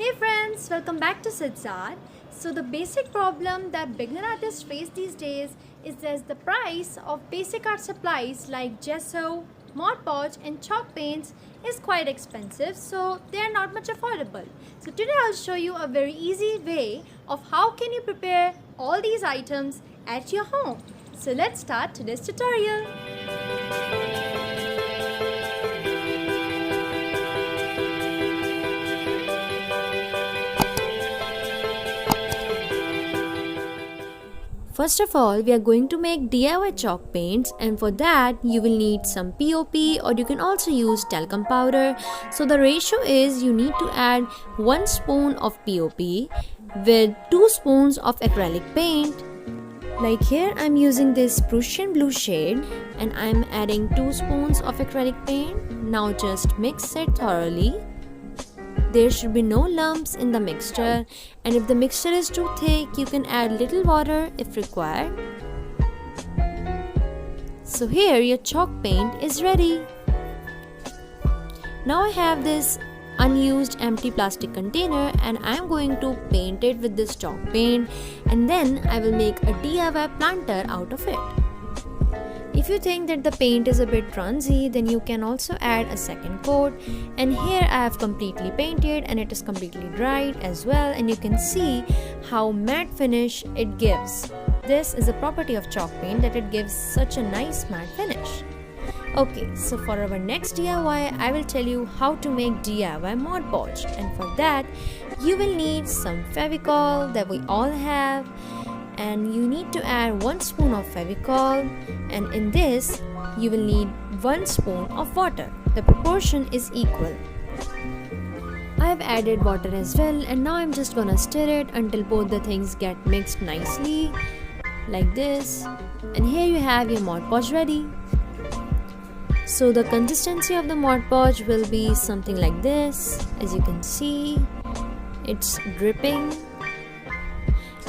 Hey friends, welcome back to Sidzart. So the basic problem that beginner artists face these days is that the price of basic art supplies like gesso, Podge and chalk paints is quite expensive, so they are not much affordable. So today I'll show you a very easy way of how can you prepare all these items at your home. So let's start today's tutorial. First of all, we are going to make DIY chalk paints, and for that you will need some POP, or you can also use talcum powder. So the ratio is you need to add 1 spoon of POP with 2 spoons of acrylic paint. Like here I'm using this Prussian blue shade and I'm adding 2 spoons of acrylic paint. Now just mix it thoroughly. There should be no lumps in the mixture, and if the mixture is too thick, you can add little water if required. So here your chalk paint is ready. Now I have this unused empty plastic container and I am going to paint it with this chalk paint, and then I will make a DIY planter out of it. If you think that the paint is a bit bronzy, then you can also add a second coat, and here I have completely painted and it is completely dried as well, and you can see how matte finish it gives. This is a property of chalk paint, that it gives such a nice matte finish. Okay, so for our next DIY, I will tell you how to make DIY Mod Podge, and for that you will need some fevicol that we all have, and you need to add 1 spoon of fevicol, and in this you will need 1 spoon of water. The proportion is equal. I have added water as well, and now I'm just gonna stir it until both the things get mixed nicely like this, and here you have your Mod Podge ready. So the consistency of the Mod Podge will be something like this. As you can see, it's dripping.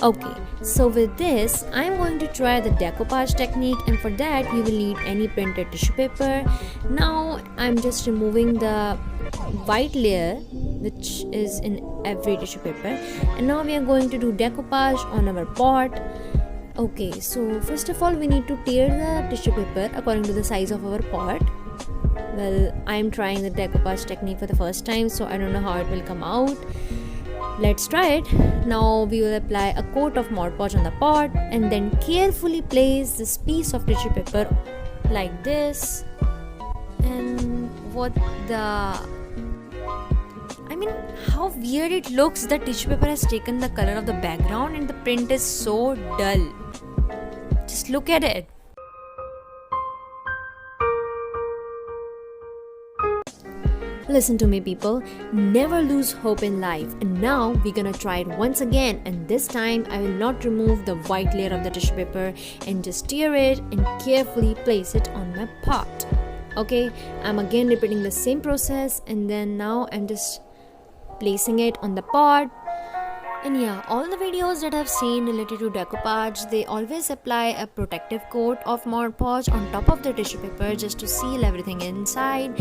Okay, so with this, I am going to try the decoupage technique, and for that you will need any printed tissue paper. Now I'm just removing the white layer which is in every tissue paper, and now we are going to do decoupage on our pot. Okay, so first of all we need to tear the tissue paper according to the size of our pot. Well, I am trying the decoupage technique for the first time, so I don't know how it will come out. Let's try it. Now we will apply a coat of Mod Podge on the pot and then carefully place this piece of tissue paper like this. And how weird it looks. The tissue paper has taken the color of the background and the print is so dull. Just look at it. Listen to me, people, never lose hope in life, and now we're gonna try it once again, and this time I will not remove the white layer of the tissue paper and just tear it and carefully place it on my pot. Okay, I'm again repeating the same process, and then now I'm just placing it on the pot. And yeah, all the videos that I've seen related to decoupage, they always apply a protective coat of Mod Podge on top of the tissue paper just to seal everything inside.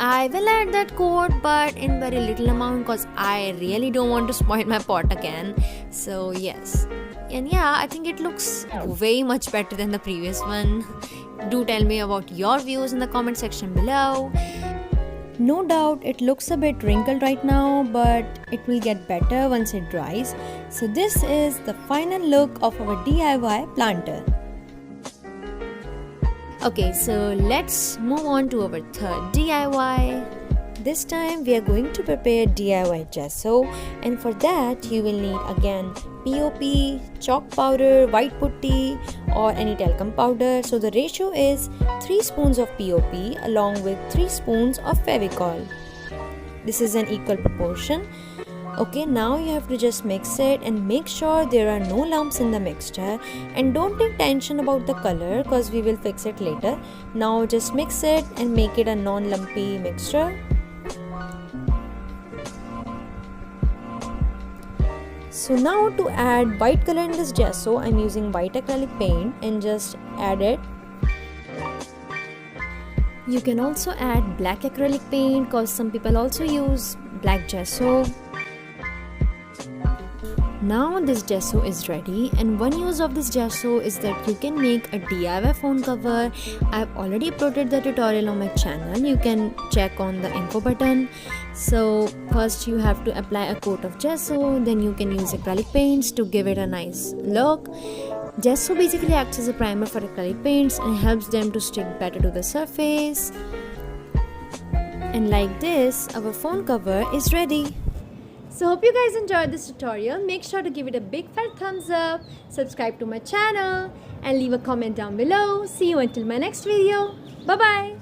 I will add that coat, but in very little amount, because I really don't want to spoil my pot again. So yes, and yeah, I think it looks way much better than the previous one. Do tell me about your views in the comment section below. No doubt it looks a bit wrinkled right now, but it will get better once it dries. So this is the final look of our DIY planter. Okay, so let's move on to our third DIY. This time we are going to prepare DIY gesso, and for that you will need again POP, chalk powder, white putty or any talcum powder. So the ratio is 3 spoons of POP along with 3 spoons of fevicol. This is an equal proportion. Okay, now you have to just mix it and make sure there are no lumps in the mixture, and don't take tension about the color because we will fix it later. Now just mix it and make it a non-lumpy mixture. So now to add white color in this gesso, I'm using white acrylic paint and just add it. You can also add black acrylic paint because some people also use black gesso. Now this gesso is ready, and one use of this gesso is that you can make a DIY phone cover. I've already uploaded the tutorial on my channel. You can check on the info button. So first you have to apply a coat of gesso, then you can use acrylic paints to give it a nice look. Gesso basically acts as a primer for acrylic paints and helps them to stick better to the surface. And like this, our phone cover is ready. So hope you guys enjoyed this tutorial. Make sure to give it a big fat thumbs up, subscribe to my channel and leave a comment down below. See you until my next video. Bye bye.